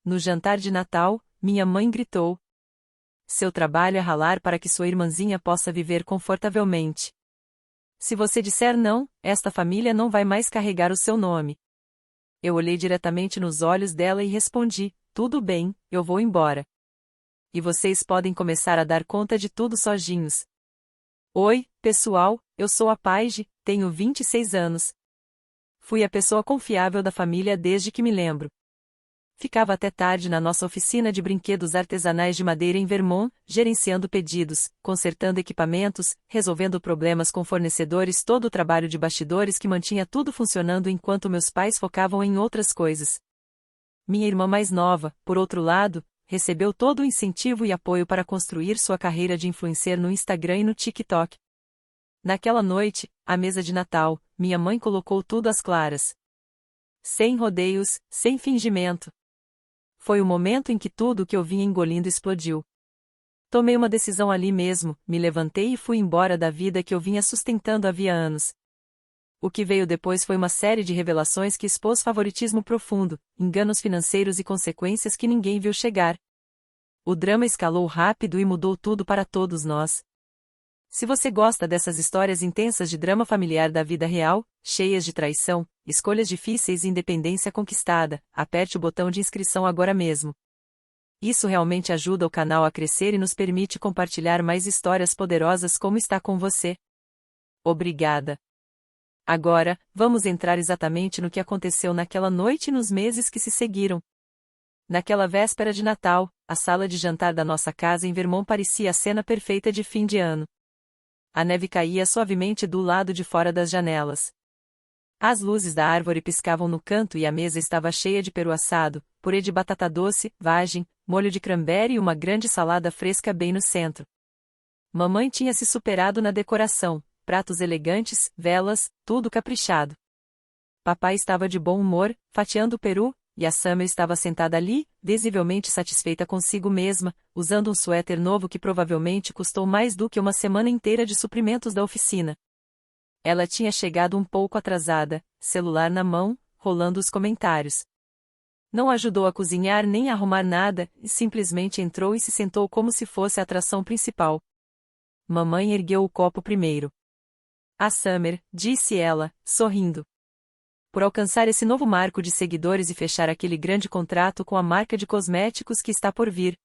No jantar de Natal, minha mãe gritou. Seu trabalho é ralar para que sua irmãzinha possa viver confortavelmente. Se você disser não, esta família não vai mais carregar o seu nome. Eu olhei diretamente nos olhos dela e respondi: tudo bem, eu vou embora. E vocês podem começar a dar conta de tudo sozinhos. Oi, pessoal, eu sou a Paige, tenho 26 anos. Fui a pessoa confiável da família desde que me lembro. Ficava até tarde na nossa oficina de brinquedos artesanais de madeira em Vermont, gerenciando pedidos, consertando equipamentos, resolvendo problemas com fornecedores, todo o trabalho de bastidores que mantinha tudo funcionando enquanto meus pais focavam em outras coisas. Minha irmã mais nova, por outro lado, recebeu todo o incentivo e apoio para construir sua carreira de influencer no Instagram e no TikTok. Naquela noite, à mesa de Natal, minha mãe colocou tudo às claras. Sem rodeios, sem fingimento. Foi o momento em que tudo o que eu vinha engolindo explodiu. Tomei uma decisão ali mesmo, me levantei e fui embora da vida que eu vinha sustentando havia anos. O que veio depois foi uma série de revelações que expôs favoritismo profundo, enganos financeiros e consequências que ninguém viu chegar. O drama escalou rápido e mudou tudo para todos nós. Se você gosta dessas histórias intensas de drama familiar da vida real, cheias de traição, escolhas difíceis e independência conquistada, aperte o botão de inscrição agora mesmo. Isso realmente ajuda o canal a crescer e nos permite compartilhar mais histórias poderosas como está com você. Obrigada. Agora, vamos entrar exatamente no que aconteceu naquela noite e nos meses que se seguiram. Naquela véspera de Natal, a sala de jantar da nossa casa em Vermont parecia a cena perfeita de fim de ano. A neve caía suavemente do lado de fora das janelas. As luzes da árvore piscavam no canto e a mesa estava cheia de peru assado, purê de batata doce, vagem, molho de cranberry e uma grande salada fresca bem no centro. Mamãe tinha se superado na decoração, pratos elegantes, velas, tudo caprichado. Papai estava de bom humor, fatiando o peru, e a Summer estava sentada ali, visivelmente satisfeita consigo mesma, usando um suéter novo que provavelmente custou mais do que uma semana inteira de suprimentos da oficina. Ela tinha chegado um pouco atrasada, celular na mão, rolando os comentários. Não ajudou a cozinhar nem a arrumar nada, e simplesmente entrou e se sentou como se fosse a atração principal. Mamãe ergueu o copo primeiro. A Summer, disse ela, sorrindo. Por alcançar esse novo marco de seguidores e fechar aquele grande contrato com a marca de cosméticos que está por vir.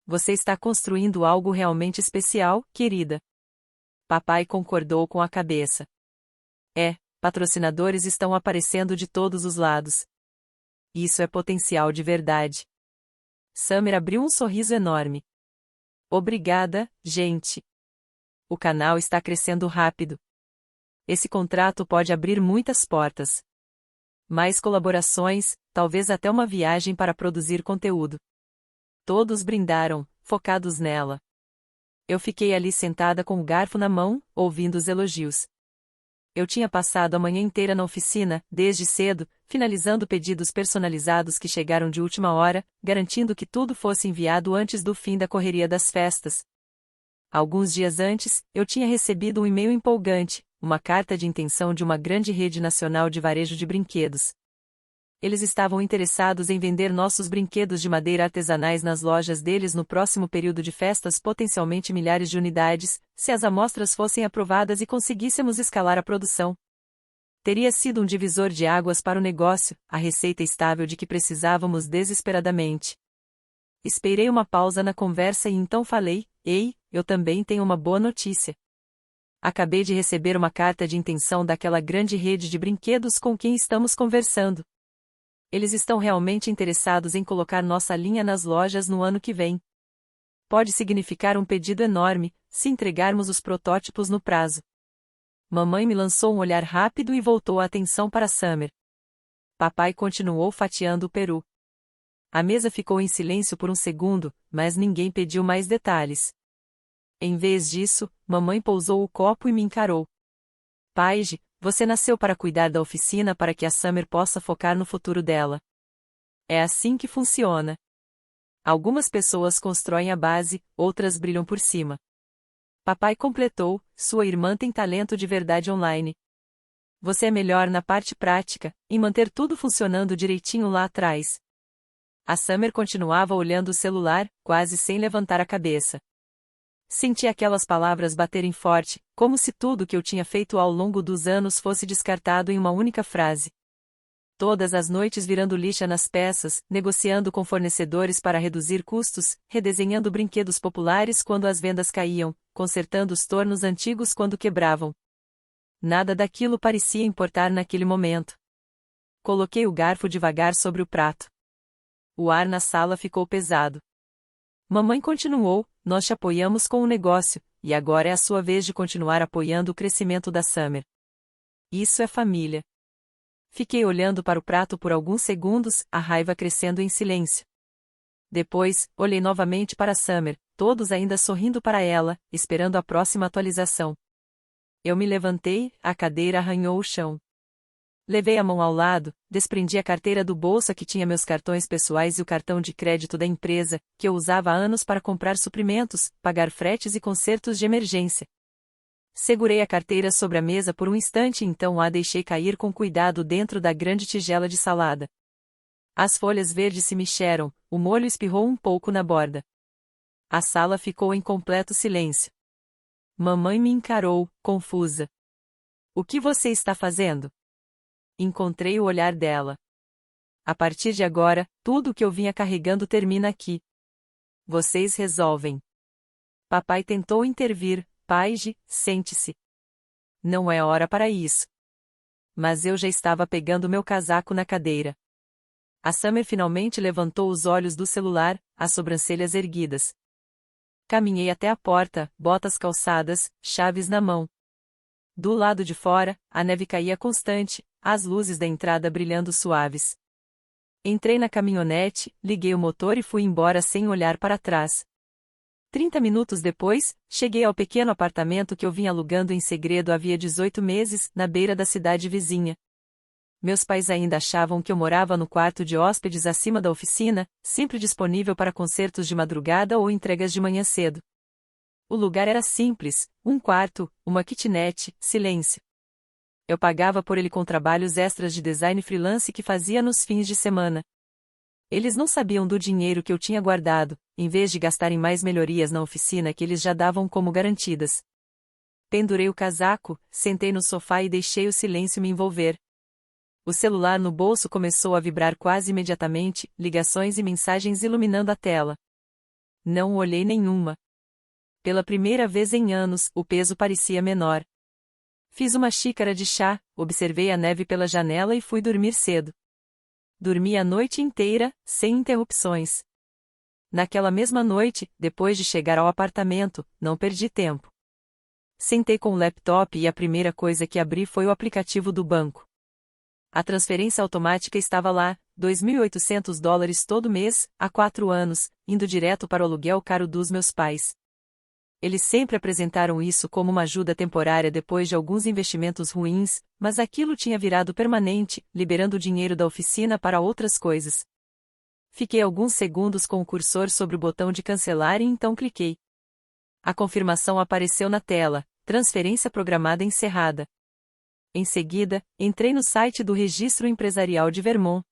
Você está construindo algo realmente especial, querida. Papai concordou com a cabeça. Patrocinadores estão aparecendo de todos os lados. Isso é potencial de verdade. Summer abriu um sorriso enorme. Obrigada, gente. O canal está crescendo rápido. Esse contrato pode abrir muitas portas. Mais colaborações, talvez até uma viagem para produzir conteúdo. Todos brindaram, focados nela. Eu fiquei ali sentada com o garfo na mão, ouvindo os elogios. Eu tinha passado a manhã inteira na oficina, desde cedo, finalizando pedidos personalizados que chegaram de última hora, garantindo que tudo fosse enviado antes do fim da correria das festas. Alguns dias antes, eu tinha recebido um e-mail empolgante, uma carta de intenção de uma grande rede nacional de varejo de brinquedos. Eles estavam interessados em vender nossos brinquedos de madeira artesanais nas lojas deles no próximo período de festas, potencialmente milhares de unidades, se as amostras fossem aprovadas e conseguíssemos escalar a produção. Teria sido um divisor de águas para o negócio, a receita estável de que precisávamos desesperadamente. Esperei uma pausa na conversa e então falei: ei, eu também tenho uma boa notícia. Acabei de receber uma carta de intenção daquela grande rede de brinquedos com quem estamos conversando. Eles estão realmente interessados em colocar nossa linha nas lojas no ano que vem. Pode significar um pedido enorme, se entregarmos os protótipos no prazo. Mamãe me lançou um olhar rápido e voltou a atenção para Summer. Papai continuou fatiando o peru. A mesa ficou em silêncio por um segundo, mas ninguém pediu mais detalhes. Em vez disso, mamãe pousou o copo e me encarou. Paige, você nasceu para cuidar da oficina para que a Summer possa focar no futuro dela. É assim que funciona. Algumas pessoas constroem a base, outras brilham por cima. Papai completou: sua irmã tem talento de verdade online. Você é melhor na parte prática, em manter tudo funcionando direitinho lá atrás. A Summer continuava olhando o celular, quase sem levantar a cabeça. Senti aquelas palavras baterem forte, como se tudo que eu tinha feito ao longo dos anos fosse descartado em uma única frase. Todas as noites virando lixa nas peças, negociando com fornecedores para reduzir custos, redesenhando brinquedos populares quando as vendas caíam, consertando os tornos antigos quando quebravam. Nada daquilo parecia importar naquele momento. Coloquei o garfo devagar sobre o prato. O ar na sala ficou pesado. Mamãe continuou: nós te apoiamos com o negócio, e agora é a sua vez de continuar apoiando o crescimento da Summer. Isso é família. Fiquei olhando para o prato por alguns segundos, a raiva crescendo em silêncio. Depois, olhei novamente para Summer, todos ainda sorrindo para ela, esperando a próxima atualização. Eu me levantei, a cadeira arranhou o chão. Levei a mão ao lado, desprendi a carteira do bolso que tinha meus cartões pessoais e o cartão de crédito da empresa, que eu usava há anos para comprar suprimentos, pagar fretes e consertos de emergência. Segurei a carteira sobre a mesa por um instante e então a deixei cair com cuidado dentro da grande tigela de salada. As folhas verdes se mexeram, o molho espirrou um pouco na borda. A sala ficou em completo silêncio. Mamãe me encarou, confusa. O que você está fazendo? Encontrei o olhar dela. A partir de agora, tudo o que eu vinha carregando termina aqui. Vocês resolvem. Papai tentou intervir. Paige, sente-se. Não é hora para isso. Mas eu já estava pegando meu casaco na cadeira. A Summer finalmente levantou os olhos do celular, as sobrancelhas erguidas. Caminhei até a porta, botas calçadas, chaves na mão. Do lado de fora, a neve caía constante, as luzes da entrada brilhando suaves. Entrei na caminhonete, liguei o motor e fui embora sem olhar para trás. 30 minutos depois, cheguei ao pequeno apartamento que eu vinha alugando em segredo havia 18 meses, na beira da cidade vizinha. Meus pais ainda achavam que eu morava no quarto de hóspedes acima da oficina, sempre disponível para concertos de madrugada ou entregas de manhã cedo. O lugar era simples, um quarto, uma kitnet, silêncio. Eu pagava por ele com trabalhos extras de design freelance que fazia nos fins de semana. Eles não sabiam do dinheiro que eu tinha guardado, em vez de gastar em mais melhorias na oficina que eles já davam como garantidas. Pendurei o casaco, sentei no sofá e deixei o silêncio me envolver. O celular no bolso começou a vibrar quase imediatamente, ligações e mensagens iluminando a tela. Não olhei nenhuma. Pela primeira vez em anos, o peso parecia menor. Fiz uma xícara de chá, observei a neve pela janela e fui dormir cedo. Dormi a noite inteira, sem interrupções. Naquela mesma noite, depois de chegar ao apartamento, não perdi tempo. Sentei com o laptop e a primeira coisa que abri foi o aplicativo do banco. A transferência automática estava lá, $2.800 todo mês, há 4 anos, indo direto para o aluguel caro dos meus pais. Eles sempre apresentaram isso como uma ajuda temporária depois de alguns investimentos ruins, mas aquilo tinha virado permanente, liberando o dinheiro da oficina para outras coisas. Fiquei alguns segundos com o cursor sobre o botão de cancelar e então cliquei. A confirmação apareceu na tela: transferência programada encerrada. Em seguida, entrei no site do Registro Empresarial de Vermont.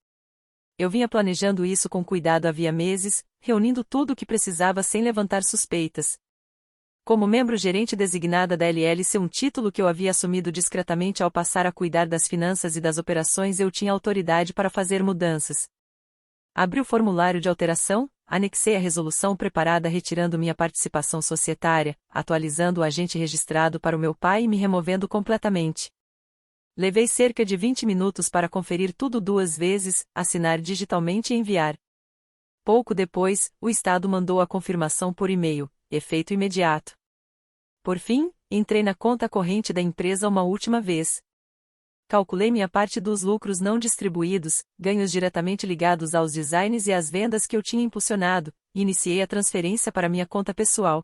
Eu vinha planejando isso com cuidado havia meses, reunindo tudo o que precisava sem levantar suspeitas. Como membro gerente designada da LLC, um título que eu havia assumido discretamente ao passar a cuidar das finanças e das operações, eu tinha autoridade para fazer mudanças. Abri o formulário de alteração, anexei a resolução preparada retirando minha participação societária, atualizando o agente registrado para o meu pai e me removendo completamente. Levei cerca de 20 minutos para conferir tudo 2 vezes, assinar digitalmente e enviar. Pouco depois, o Estado mandou a confirmação por e-mail, efeito imediato. Por fim, entrei na conta corrente da empresa uma última vez. Calculei minha parte dos lucros não distribuídos, ganhos diretamente ligados aos designs e às vendas que eu tinha impulsionado, e iniciei a transferência para minha conta pessoal.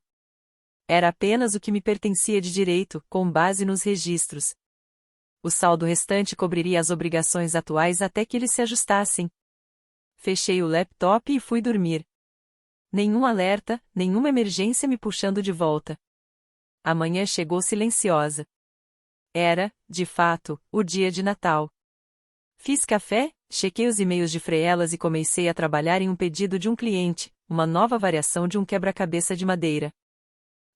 Era apenas o que me pertencia de direito, com base nos registros. O saldo restante cobriria as obrigações atuais até que eles se ajustassem. Fechei o laptop e fui dormir. Nenhum alerta, nenhuma emergência me puxando de volta. A manhã chegou silenciosa. Era, de fato, o dia de Natal. Fiz café, Chequei os e-mails de Freelas e comecei a trabalhar em um pedido de um cliente, uma nova variação de um quebra-cabeça de madeira.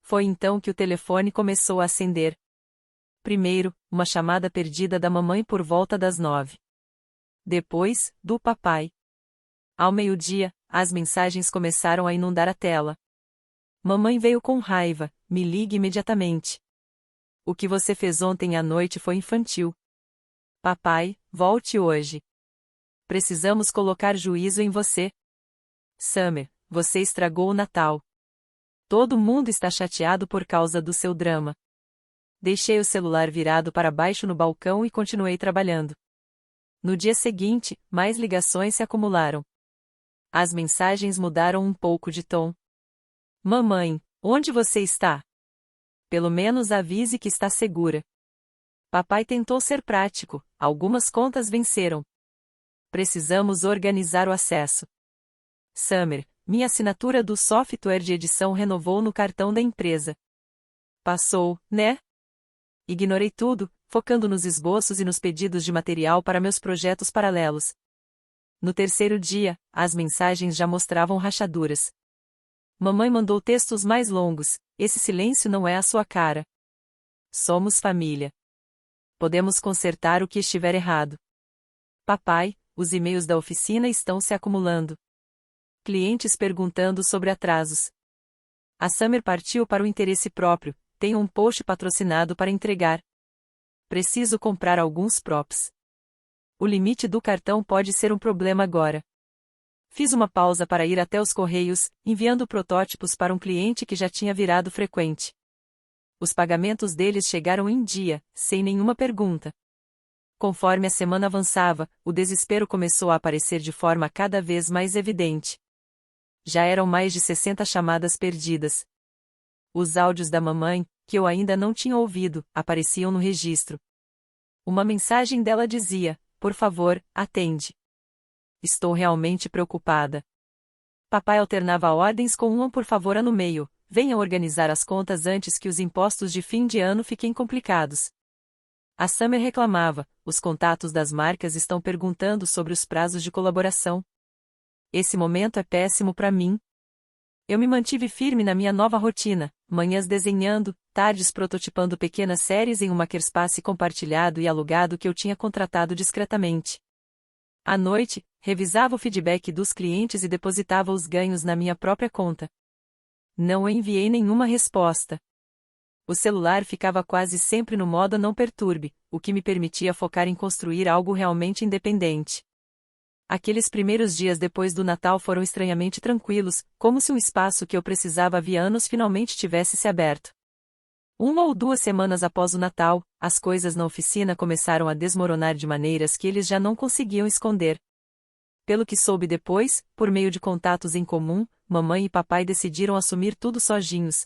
Foi então que o telefone começou a acender. Primeiro, uma chamada perdida da mamãe por volta das 9. Depois, do papai. Ao meio-dia, as mensagens começaram a inundar a tela. Mamãe veio com raiva, me ligue imediatamente. O que você fez ontem à noite foi infantil. Papai, volte hoje. Precisamos colocar juízo em você. Summer, você estragou o Natal. Todo mundo está chateado por causa do seu drama. Deixei o celular virado para baixo no balcão e continuei trabalhando. No dia seguinte, mais ligações se acumularam. As mensagens mudaram um pouco de tom. Mamãe, onde você está? Pelo menos avise que está segura. Papai tentou ser prático, algumas contas venceram. Precisamos organizar o acesso. Summer, minha assinatura do software de edição renovou no cartão da empresa. Passou, né? Ignorei tudo, focando nos esboços e nos pedidos de material para meus projetos paralelos. No terceiro dia, as mensagens já mostravam rachaduras. Mamãe mandou textos mais longos, esse silêncio não é a sua cara. Somos família. Podemos consertar o que estiver errado. Papai, os e-mails da oficina estão se acumulando. Clientes perguntando sobre atrasos. A Summer partiu para o interesse próprio, tenho um post patrocinado para entregar. Preciso comprar alguns props. O limite do cartão pode ser um problema agora. Fiz uma pausa para ir até os correios, enviando protótipos para um cliente que já tinha virado frequente. Os pagamentos deles chegaram em dia, sem nenhuma pergunta. Conforme a semana avançava, o desespero começou a aparecer de forma cada vez mais evidente. Já eram mais de 60 chamadas perdidas. Os áudios da mamãe, que eu ainda não tinha ouvido, apareciam no registro. Uma mensagem dela dizia: por favor, atende. Estou realmente preocupada. Papai alternava ordens com uma por favor no meio: venha organizar as contas antes que os impostos de fim de ano fiquem complicados. A Summer reclamava: os contatos das marcas estão perguntando sobre os prazos de colaboração. Esse momento é péssimo para mim. Eu me mantive firme na minha nova rotina, manhãs desenhando, tardes prototipando pequenas séries em um makerspace compartilhado e alugado que eu tinha contratado discretamente. À noite, revisava o feedback dos clientes e depositava os ganhos na minha própria conta. Não enviei nenhuma resposta. O celular ficava quase sempre no modo não perturbe, o que me permitia focar em construir algo realmente independente. Aqueles primeiros dias depois do Natal foram estranhamente tranquilos, como se um espaço que eu precisava havia anos finalmente tivesse se aberto. 1 ou 2 semanas após o Natal, as coisas na oficina começaram a desmoronar de maneiras que eles já não conseguiam esconder. Pelo que soube depois, por meio de contatos em comum, mamãe e papai decidiram assumir tudo sozinhos.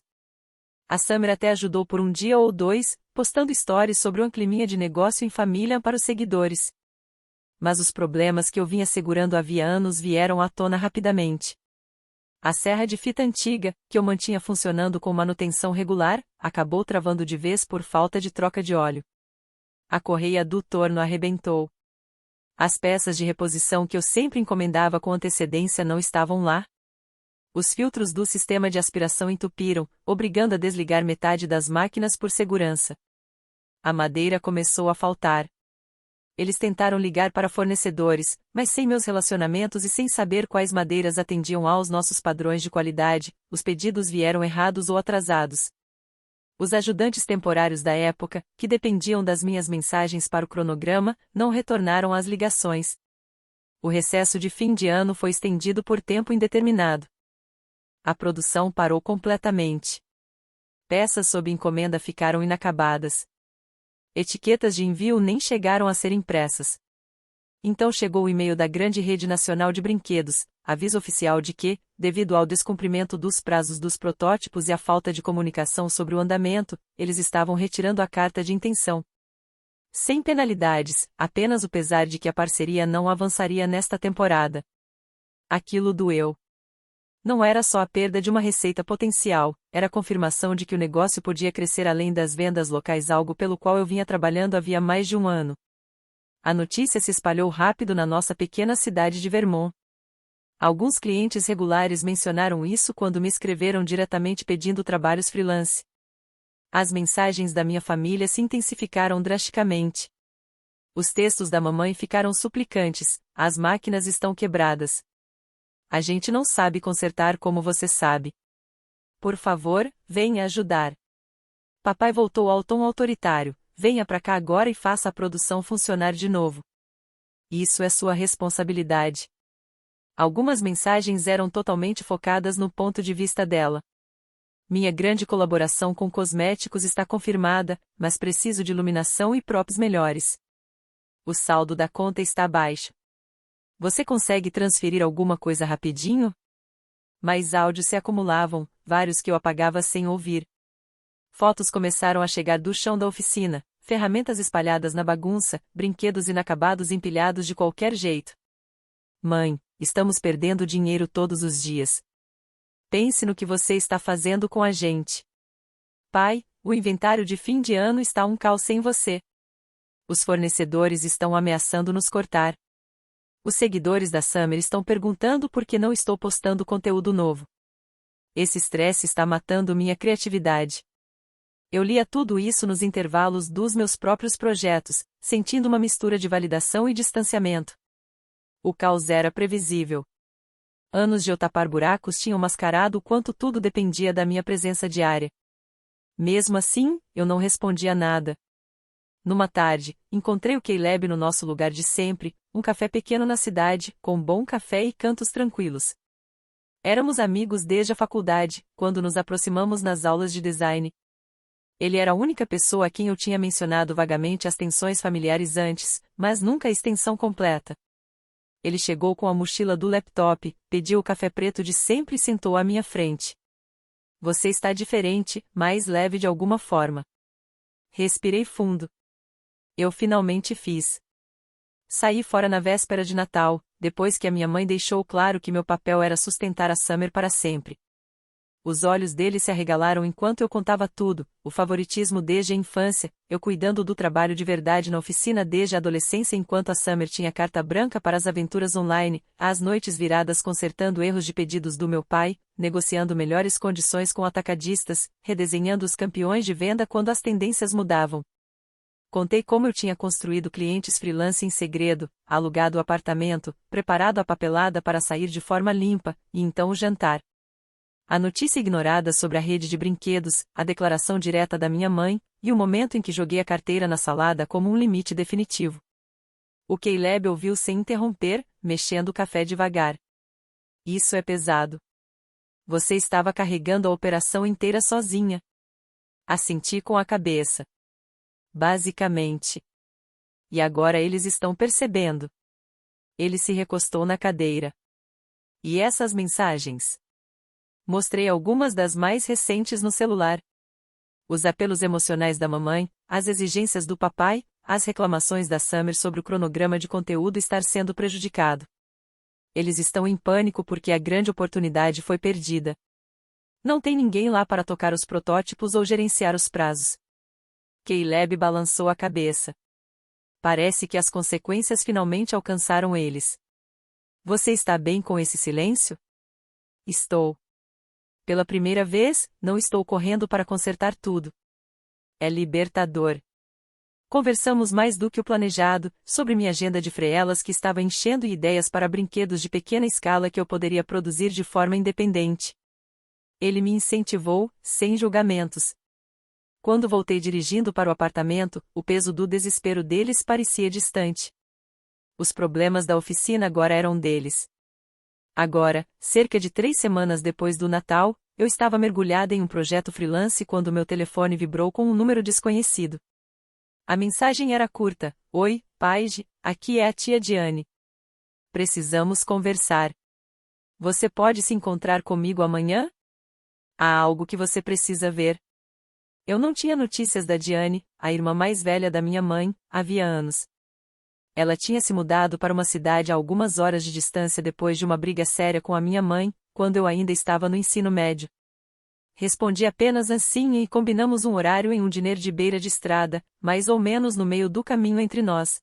A Summer até ajudou por 1 dia ou 2, postando stories sobre uma climinha de negócio em família para os seguidores. Mas os problemas que eu vinha segurando havia anos vieram à tona rapidamente. A serra de fita antiga, que eu mantinha funcionando com manutenção regular, acabou travando de vez por falta de troca de óleo. A correia do torno arrebentou. As peças de reposição que eu sempre encomendava com antecedência não estavam lá. Os filtros do sistema de aspiração entupiram, obrigando a desligar metade das máquinas por segurança. A madeira começou a faltar. Eles tentaram ligar para fornecedores, mas sem meus relacionamentos e sem saber quais madeiras atendiam aos nossos padrões de qualidade, os pedidos vieram errados ou atrasados. Os ajudantes temporários da época, que dependiam das minhas mensagens para o cronograma, não retornaram às ligações. O recesso de fim de ano foi estendido por tempo indeterminado. A produção parou completamente. Peças sob encomenda ficaram inacabadas. Etiquetas de envio nem chegaram a ser impressas. Então chegou o e-mail da grande rede nacional de brinquedos, aviso oficial de que, devido ao descumprimento dos prazos dos protótipos e à falta de comunicação sobre o andamento, eles estavam retirando a carta de intenção. Sem penalidades, apenas o pesar de que a parceria não avançaria nesta temporada. Aquilo doeu. Não era só a perda de uma receita potencial, era a confirmação de que o negócio podia crescer além das vendas locais, algo pelo qual eu vinha trabalhando havia mais de 1 ano. A notícia se espalhou rápido na nossa pequena cidade de Vermont. Alguns clientes regulares mencionaram isso quando me escreveram diretamente pedindo trabalhos freelance. As mensagens da minha família se intensificaram drasticamente. Os textos da mamãe ficaram suplicantes: as máquinas estão quebradas. A gente não sabe consertar como você sabe. Por favor, venha ajudar. Papai voltou ao tom autoritário: venha pra cá agora e faça a produção funcionar de novo. Isso é sua responsabilidade. Algumas mensagens eram totalmente focadas no ponto de vista dela. Minha grande colaboração com cosméticos está confirmada, mas preciso de iluminação e props melhores. O saldo da conta está baixo. Você consegue transferir alguma coisa rapidinho? Mais áudios se acumulavam, vários que eu apagava sem ouvir. Fotos começaram a chegar do chão da oficina, ferramentas espalhadas na bagunça, brinquedos inacabados empilhados de qualquer jeito. Mãe, estamos perdendo dinheiro todos os dias. Pense no que você está fazendo com a gente. Pai, o inventário de fim de ano está um caos sem você. Os fornecedores estão ameaçando nos cortar. Os seguidores da Summer estão perguntando por que não estou postando conteúdo novo. Esse estresse está matando minha criatividade. Eu lia tudo isso nos intervalos dos meus próprios projetos, sentindo uma mistura de validação e distanciamento. O caos era previsível. Anos de eu tapar buracos tinham mascarado o quanto tudo dependia da minha presença diária. Mesmo assim, eu não respondia nada. Numa tarde, encontrei o Caleb no nosso lugar de sempre, um café pequeno na cidade, com bom café e cantos tranquilos. Éramos amigos desde a faculdade, quando nos aproximamos nas aulas de design. Ele era a única pessoa a quem eu tinha mencionado vagamente as tensões familiares antes, mas nunca a extensão completa. Ele chegou com a mochila do laptop, pediu o café preto de sempre e sentou à minha frente. Você está diferente, mais leve de alguma forma. Respirei fundo. Eu finalmente fiz. Saí fora na véspera de Natal, depois que a minha mãe deixou claro que meu papel era sustentar a Summer para sempre. Os olhos dele se arregalaram enquanto eu contava tudo: o favoritismo desde a infância, eu cuidando do trabalho de verdade na oficina desde a adolescência enquanto a Summer tinha carta branca para as aventuras online, as noites viradas consertando erros de pedidos do meu pai, negociando melhores condições com atacadistas, redesenhando os campeões de venda quando as tendências mudavam. Contei como eu tinha construído clientes freelance em segredo, alugado o apartamento, preparado a papelada para sair de forma limpa, e então o jantar. A notícia ignorada sobre a rede de brinquedos, a declaração direta da minha mãe, e o momento em que joguei a carteira na salada como um limite definitivo. O Caleb ouviu sem interromper, mexendo o café devagar. Isso é pesado. Você estava carregando a operação inteira sozinha. Assenti com a cabeça. Basicamente. E agora eles estão percebendo. Ele se recostou na cadeira. E essas mensagens? Mostrei algumas das mais recentes no celular. Os apelos emocionais da mamãe, as exigências do papai, as reclamações da Summer sobre o cronograma de conteúdo estar sendo prejudicado. Eles estão em pânico porque a grande oportunidade foi perdida. Não tem ninguém lá para tocar os protótipos ou gerenciar os prazos. Caleb balançou a cabeça. Parece que as consequências finalmente alcançaram eles. Você está bem com esse silêncio? Estou. Pela primeira vez, não estou correndo para consertar tudo. É libertador. Conversamos mais do que o planejado, sobre minha agenda de freelas que estava enchendo e ideias para brinquedos de pequena escala que eu poderia produzir de forma independente. Ele me incentivou, sem julgamentos. Quando voltei dirigindo para o apartamento, o peso do desespero deles parecia distante. Os problemas da oficina agora eram deles. Agora, cerca de 3 semanas depois do Natal, eu estava mergulhada em um projeto freelance quando meu telefone vibrou com um número desconhecido. A mensagem era curta: Oi, Paige, aqui é a tia Diane. Precisamos conversar. Você pode se encontrar comigo amanhã? Há algo que você precisa ver. Eu não tinha notícias da Diane, a irmã mais velha da minha mãe, havia anos. Ela tinha se mudado para uma cidade a algumas horas de distância depois de uma briga séria com a minha mãe, quando eu ainda estava no ensino médio. Respondi apenas assim e combinamos um horário em um diner de beira de estrada, mais ou menos no meio do caminho entre nós.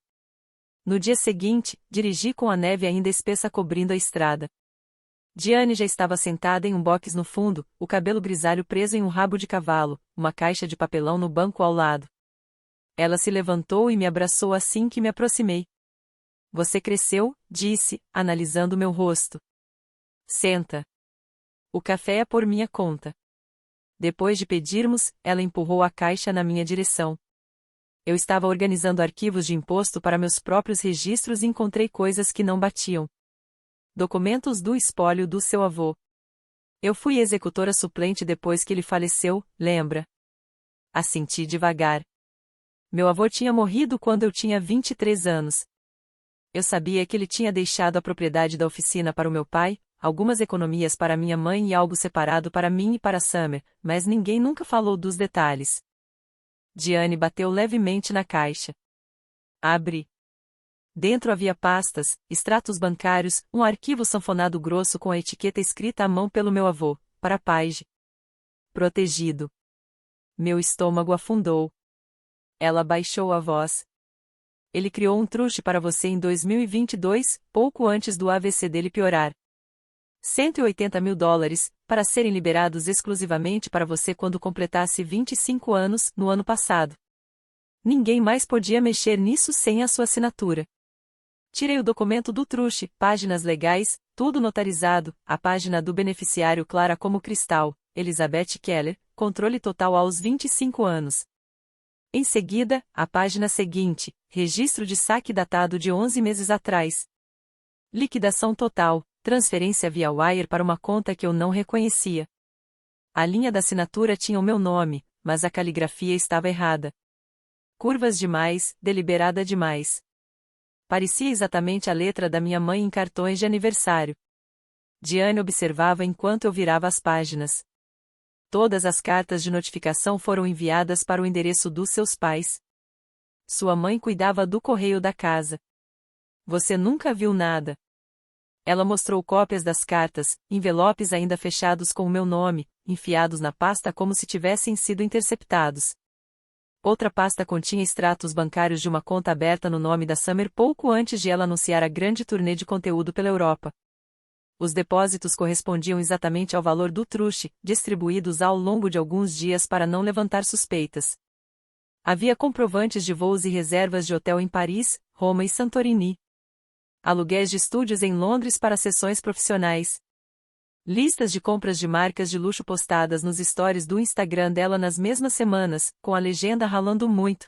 No dia seguinte, dirigi com a neve ainda espessa cobrindo a estrada. Diane já estava sentada em um box no fundo, o cabelo grisalho preso em um rabo de cavalo, uma caixa de papelão no banco ao lado. Ela se levantou e me abraçou assim que me aproximei. Você cresceu, disse, analisando meu rosto. Senta. O café é por minha conta. Depois de pedirmos, ela empurrou a caixa na minha direção. Eu estava organizando arquivos de imposto para meus próprios registros e encontrei coisas que não batiam. Documentos do espólio do seu avô. Eu fui executora suplente depois que ele faleceu, lembra? Assenti devagar. Meu avô tinha morrido quando eu tinha 23 anos. Eu sabia que ele tinha deixado a propriedade da oficina para o meu pai, algumas economias para minha mãe e algo separado para mim e para Summer, mas ninguém nunca falou dos detalhes. Diane bateu levemente na caixa. Abri. Dentro havia pastas, extratos bancários, um arquivo sanfonado grosso com a etiqueta escrita à mão pelo meu avô, para Paige. Protegido. Meu estômago afundou. Ela baixou a voz. Ele criou um truste para você em 2022, pouco antes do AVC dele piorar. $180 mil, para serem liberados exclusivamente para você quando completasse 25 anos, no ano passado. Ninguém mais podia mexer nisso sem a sua assinatura. Tirei o documento do truste, páginas legais, tudo notarizado, a página do beneficiário clara como cristal, Elizabeth Keller, controle total aos 25 anos. Em seguida, a página seguinte, registro de saque datado de 11 meses atrás. Liquidação total, transferência via wire para uma conta que eu não reconhecia. A linha da assinatura tinha o meu nome, mas a caligrafia estava errada. Curvas demais, deliberada demais. Parecia exatamente a letra da minha mãe em cartões de aniversário. Diane observava enquanto eu virava as páginas. Todas as cartas de notificação foram enviadas para o endereço dos seus pais. Sua mãe cuidava do correio da casa. Você nunca viu nada. Ela mostrou cópias das cartas, envelopes ainda fechados com o meu nome, enfiados na pasta como se tivessem sido interceptados. Outra pasta continha extratos bancários de uma conta aberta no nome da Summer pouco antes de ela anunciar a grande turnê de conteúdo pela Europa. Os depósitos correspondiam exatamente ao valor do truste, distribuídos ao longo de alguns dias para não levantar suspeitas. Havia comprovantes de voos e reservas de hotel em Paris, Roma e Santorini. Aluguéis de estúdios em Londres para sessões profissionais. Listas de compras de marcas de luxo postadas nos stories do Instagram dela nas mesmas semanas, com a legenda ralando muito.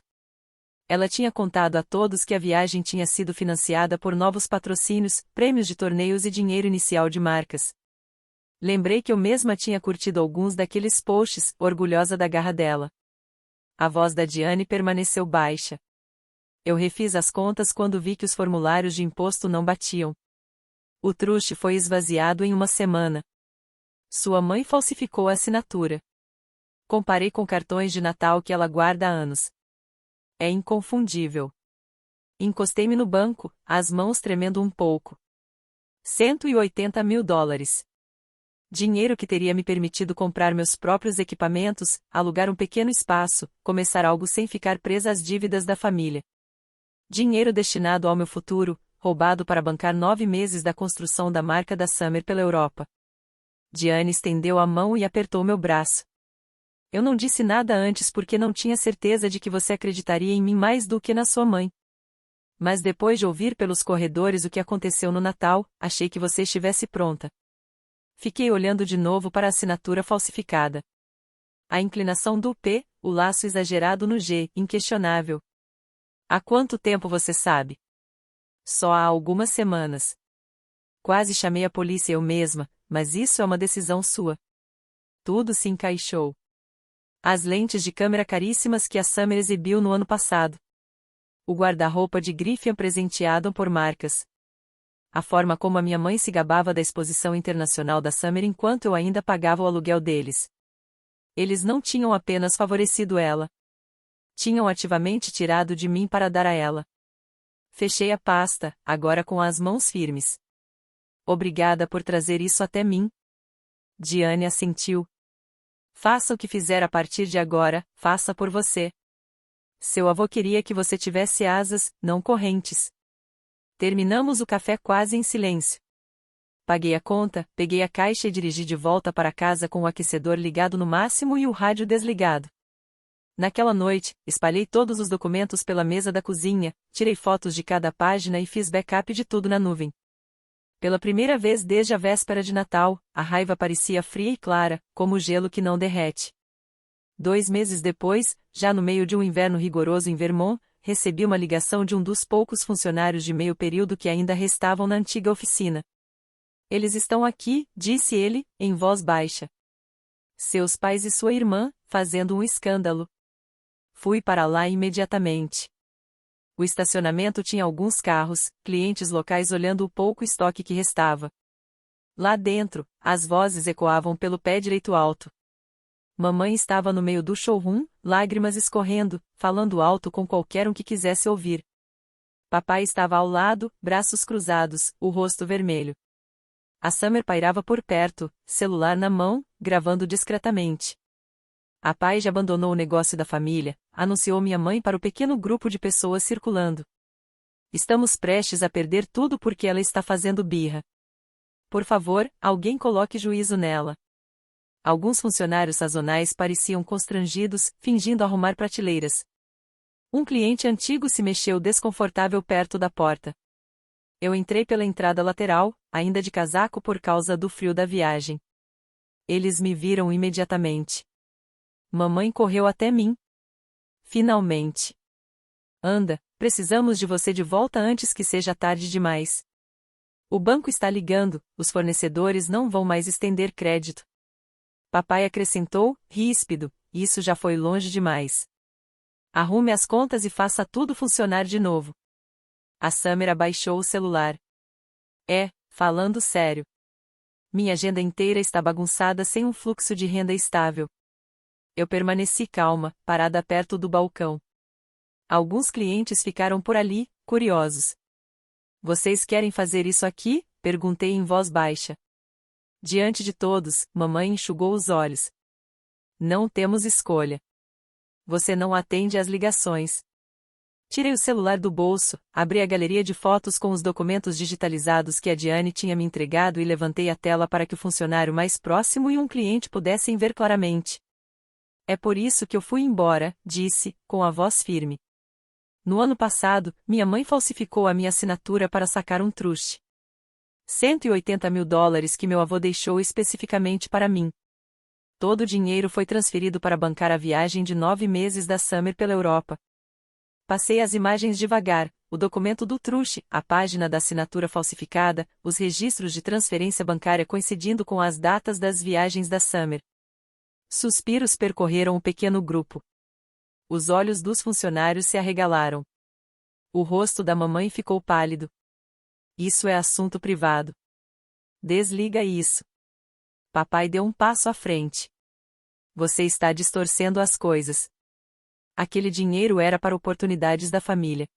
Ela tinha contado a todos que a viagem tinha sido financiada por novos patrocínios, prêmios de torneios e dinheiro inicial de marcas. Lembrei que eu mesma tinha curtido alguns daqueles posts, orgulhosa da garra dela. A voz da Diane permaneceu baixa. Eu refiz as contas quando vi que os formulários de imposto não batiam. O truste foi esvaziado em uma semana. Sua mãe falsificou a assinatura. Comparei com cartões de Natal que ela guarda há anos. É inconfundível. Encostei-me no banco, as mãos tremendo um pouco. $180 mil. Dinheiro que teria me permitido comprar meus próprios equipamentos, alugar um pequeno espaço, começar algo sem ficar presa às dívidas da família. Dinheiro destinado ao meu futuro, roubado para bancar 9 meses da construção da marca da Summer pela Europa. Diane estendeu a mão e apertou meu braço. Eu não disse nada antes porque não tinha certeza de que você acreditaria em mim mais do que na sua mãe. Mas depois de ouvir pelos corredores o que aconteceu no Natal, achei que você estivesse pronta. Fiquei olhando de novo para a assinatura falsificada. A inclinação do P, o laço exagerado no G, inquestionável. Há quanto tempo você sabe? Só há algumas semanas. Quase chamei a polícia eu mesma, mas isso é uma decisão sua. Tudo se encaixou. As lentes de câmera caríssimas que a Summer exibiu no ano passado. O guarda-roupa de grife presenteado por marcas. A forma como a minha mãe se gabava da exposição internacional da Summer enquanto eu ainda pagava o aluguel deles. Eles não tinham apenas favorecido ela. Tinham ativamente tirado de mim para dar a ela. Fechei a pasta, agora com as mãos firmes. Obrigada por trazer isso até mim. Diane assentiu. Faça o que fizer a partir de agora, faça por você. Seu avô queria que você tivesse asas, não correntes. Terminamos o café quase em silêncio. Paguei a conta, peguei a caixa e dirigi de volta para casa com o aquecedor ligado no máximo e o rádio desligado. Naquela noite, espalhei todos os documentos pela mesa da cozinha, tirei fotos de cada página e fiz backup de tudo na nuvem. Pela primeira vez desde a véspera de Natal, a raiva parecia fria e clara, como o gelo que não derrete. 2 meses depois, já no meio de um inverno rigoroso em Vermont, recebi uma ligação de um dos poucos funcionários de meio período que ainda restavam na antiga oficina. Eles estão aqui, disse ele, em voz baixa. Seus pais e sua irmã, fazendo um escândalo. Fui para lá imediatamente. O estacionamento tinha alguns carros, clientes locais olhando o pouco estoque que restava. Lá dentro, as vozes ecoavam pelo pé direito alto. Mamãe estava no meio do showroom, lágrimas escorrendo, falando alto com qualquer um que quisesse ouvir. Papai estava ao lado, braços cruzados, o rosto vermelho. A Summer pairava por perto, celular na mão, gravando discretamente. A Paige abandonou o negócio da família, anunciou minha mãe para o pequeno grupo de pessoas circulando. Estamos prestes a perder tudo porque ela está fazendo birra. Por favor, alguém coloque juízo nela. Alguns funcionários sazonais pareciam constrangidos, fingindo arrumar prateleiras. Um cliente antigo se mexeu desconfortável perto da porta. Eu entrei pela entrada lateral, ainda de casaco por causa do frio da viagem. Eles me viram imediatamente. Mamãe correu até mim. Finalmente. Anda, precisamos de você de volta antes que seja tarde demais. O banco está ligando, os fornecedores não vão mais estender crédito. Papai acrescentou, ríspido, isso já foi longe demais. Arrume as contas e faça tudo funcionar de novo. A Summer abaixou o celular. Falando sério. Minha agenda inteira está bagunçada sem um fluxo de renda estável. Eu permaneci calma, parada perto do balcão. Alguns clientes ficaram por ali, curiosos. Vocês querem fazer isso aqui? Perguntei em voz baixa. Diante de todos, mamãe enxugou os olhos. Não temos escolha. Você não atende às ligações. Tirei o celular do bolso, abri a galeria de fotos com os documentos digitalizados que a Diane tinha me entregado e levantei a tela para que o funcionário mais próximo e um cliente pudessem ver claramente. É por isso que eu fui embora, disse, com a voz firme. No ano passado, minha mãe falsificou a minha assinatura para sacar um truste. $180 mil que meu avô deixou especificamente para mim. Todo o dinheiro foi transferido para bancar a viagem de 9 meses da Summer pela Europa. Passei as imagens devagar, o documento do truste, a página da assinatura falsificada, os registros de transferência bancária coincidindo com as datas das viagens da Summer. Suspiros percorreram o pequeno grupo. Os olhos dos funcionários se arregalaram. O rosto da mamãe ficou pálido. Isso é assunto privado. Desliga isso. Papai deu um passo à frente. Você está distorcendo as coisas. Aquele dinheiro era para oportunidades da família.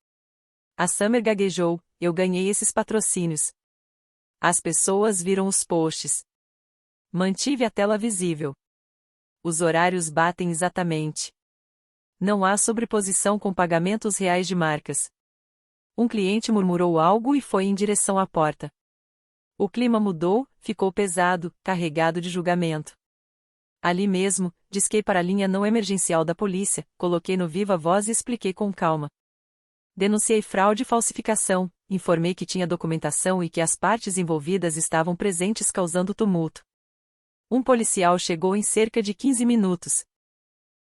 A Summer gaguejou, eu ganhei esses patrocínios. As pessoas viram os posts. Mantive a tela visível. Os horários batem exatamente. Não há sobreposição com pagamentos reais de marcas. Um cliente murmurou algo e foi em direção à porta. O clima mudou, ficou pesado, carregado de julgamento. Ali mesmo, disquei para a linha não emergencial da polícia, coloquei no viva voz e expliquei com calma. Denunciei fraude e falsificação, informei que tinha documentação e que as partes envolvidas estavam presentes causando tumulto. Um policial chegou em cerca de 15 minutos.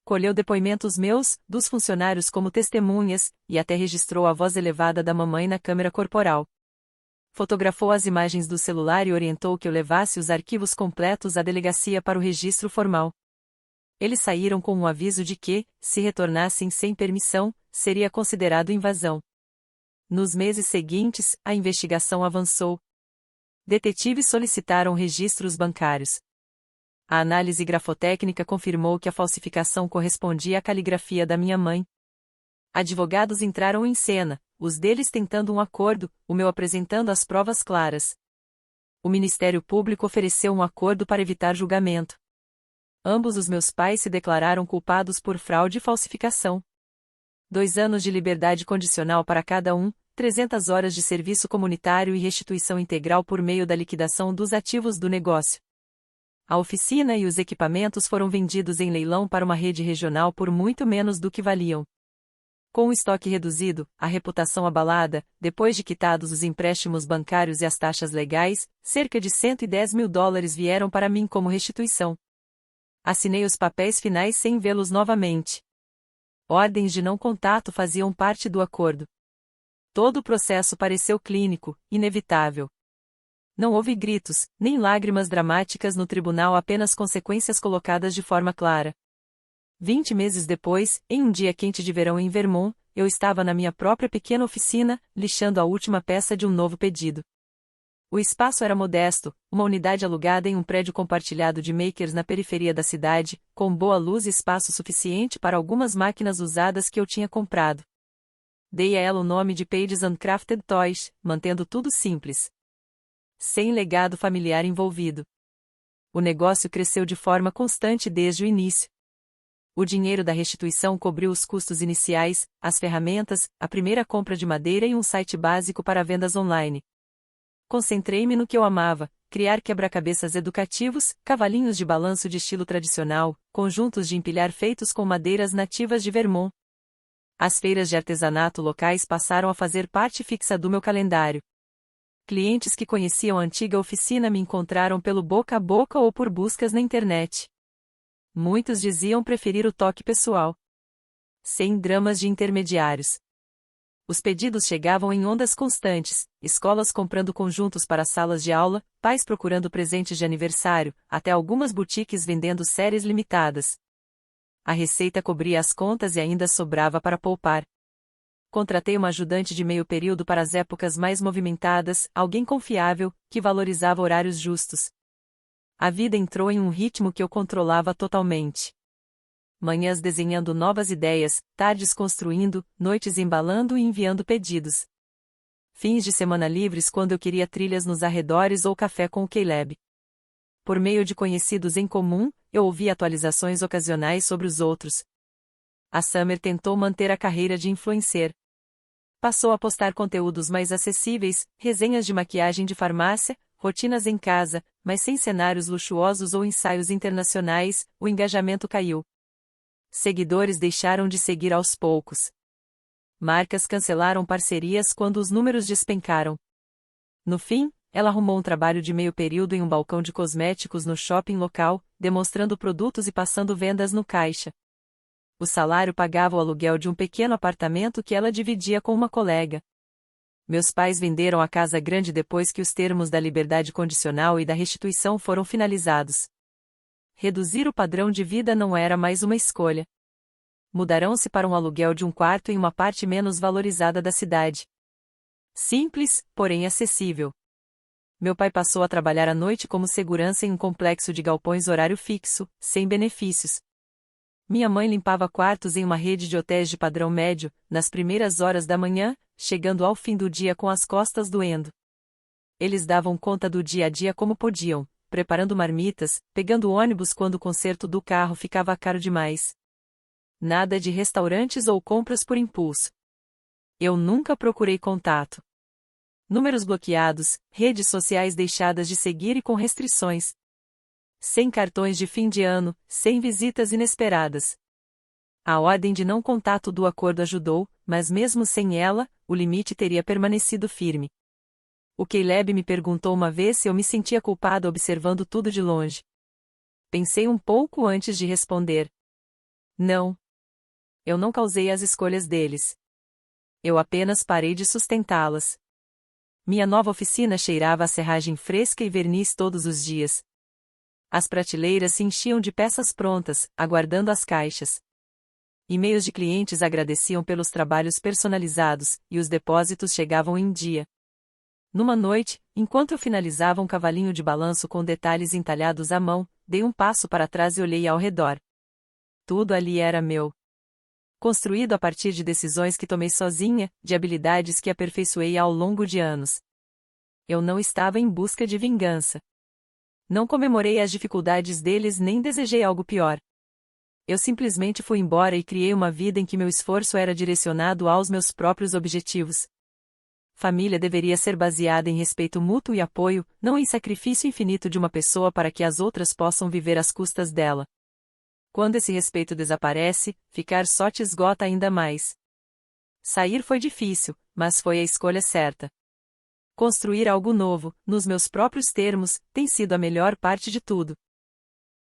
Colheu depoimentos meus, dos funcionários como testemunhas, e até registrou a voz elevada da mamãe na câmera corporal. Fotografou as imagens do celular e orientou que eu levasse os arquivos completos à delegacia para o registro formal. Eles saíram com um aviso de que, se retornassem sem permissão, seria considerado invasão. Nos meses seguintes, a investigação avançou. Detetives solicitaram registros bancários. A análise grafotécnica confirmou que a falsificação correspondia à caligrafia da minha mãe. Advogados entraram em cena, os deles tentando um acordo, o meu apresentando as provas claras. O Ministério Público ofereceu um acordo para evitar julgamento. Ambos os meus pais se declararam culpados por fraude e falsificação. 2 anos de liberdade condicional para cada um, 300 horas de serviço comunitário e restituição integral por meio da liquidação dos ativos do negócio. A oficina e os equipamentos foram vendidos em leilão para uma rede regional por muito menos do que valiam. Com o estoque reduzido, a reputação abalada, depois de quitados os empréstimos bancários e as taxas legais, cerca de $110.000 vieram para mim como restituição. Assinei os papéis finais sem vê-los novamente. Ordens de não contato faziam parte do acordo. Todo o processo pareceu clínico, inevitável. Não houve gritos, nem lágrimas dramáticas no tribunal, apenas consequências colocadas de forma clara. 20 meses depois, em um dia quente de verão em Vermont, eu estava na minha própria pequena oficina, lixando a última peça de um novo pedido. O espaço era modesto, uma unidade alugada em um prédio compartilhado de makers na periferia da cidade, com boa luz e espaço suficiente para algumas máquinas usadas que eu tinha comprado. Dei a ela o nome de Pages and Crafted Toys, mantendo tudo simples. Sem legado familiar envolvido. O negócio cresceu de forma constante desde o início. O dinheiro da restituição cobriu os custos iniciais, as ferramentas, a primeira compra de madeira e um site básico para vendas online. Concentrei-me no que eu amava, criar quebra-cabeças educativos, cavalinhos de balanço de estilo tradicional, conjuntos de empilhar feitos com madeiras nativas de Vermont. As feiras de artesanato locais passaram a fazer parte fixa do meu calendário. Clientes que conheciam a antiga oficina me encontraram pelo boca a boca ou por buscas na internet. Muitos diziam preferir o toque pessoal. Sem dramas de intermediários. Os pedidos chegavam em ondas constantes, escolas comprando conjuntos para salas de aula, pais procurando presentes de aniversário, até algumas boutiques vendendo séries limitadas. A receita cobria as contas e ainda sobrava para poupar. Contratei uma ajudante de meio período para as épocas mais movimentadas, alguém confiável, que valorizava horários justos. A vida entrou em um ritmo que eu controlava totalmente. Manhãs desenhando novas ideias, tardes construindo, noites embalando e enviando pedidos. Fins de semana livres quando eu queria trilhas nos arredores ou café com o Caleb. Por meio de conhecidos em comum, eu ouvia atualizações ocasionais sobre os outros. A Summer tentou manter a carreira de influencer. Passou a postar conteúdos mais acessíveis, resenhas de maquiagem de farmácia, rotinas em casa, mas sem cenários luxuosos ou ensaios internacionais, o engajamento caiu. Seguidores deixaram de seguir aos poucos. Marcas cancelaram parcerias quando os números despencaram. No fim, ela arrumou um trabalho de meio período em um balcão de cosméticos no shopping local, demonstrando produtos e passando vendas no caixa. O salário pagava o aluguel de um pequeno apartamento que ela dividia com uma colega. Meus pais venderam a casa grande depois que os termos da liberdade condicional e da restituição foram finalizados. Reduzir o padrão de vida não era mais uma escolha. Mudarão-se para um aluguel de um quarto em uma parte menos valorizada da cidade. Simples, porém acessível. Meu pai passou a trabalhar à noite como segurança em um complexo de galpões horário fixo, sem benefícios. Minha mãe limpava quartos em uma rede de hotéis de padrão médio, nas primeiras horas da manhã, chegando ao fim do dia com as costas doendo. Eles davam conta do dia a dia como podiam, preparando marmitas, pegando ônibus quando o conserto do carro ficava caro demais. Nada de restaurantes ou compras por impulso. Eu nunca procurei contato. Números bloqueados, redes sociais deixadas de seguir e com restrições. Sem cartões de fim de ano, sem visitas inesperadas. A ordem de não contato do acordo ajudou, mas mesmo sem ela, o limite teria permanecido firme. O Caleb me perguntou uma vez se eu me sentia culpado observando tudo de longe. Pensei um pouco antes de responder. Não. Eu não causei as escolhas deles. Eu apenas parei de sustentá-las. Minha nova oficina cheirava a serragem fresca e verniz todos os dias. As prateleiras se enchiam de peças prontas, aguardando as caixas. E-mails de clientes agradeciam pelos trabalhos personalizados, e os depósitos chegavam em dia. Numa noite, enquanto eu finalizava um cavalinho de balanço com detalhes entalhados à mão, dei um passo para trás e olhei ao redor. Tudo ali era meu. Construído a partir de decisões que tomei sozinha, de habilidades que aperfeiçoei ao longo de anos. Eu não estava em busca de vingança. Não comemorei as dificuldades deles nem desejei algo pior. Eu simplesmente fui embora e criei uma vida em que meu esforço era direcionado aos meus próprios objetivos. Família deveria ser baseada em respeito mútuo e apoio, não em sacrifício infinito de uma pessoa para que as outras possam viver às custas dela. Quando esse respeito desaparece, ficar só te esgota ainda mais. Sair foi difícil, mas foi a escolha certa. Construir algo novo, nos meus próprios termos, tem sido a melhor parte de tudo.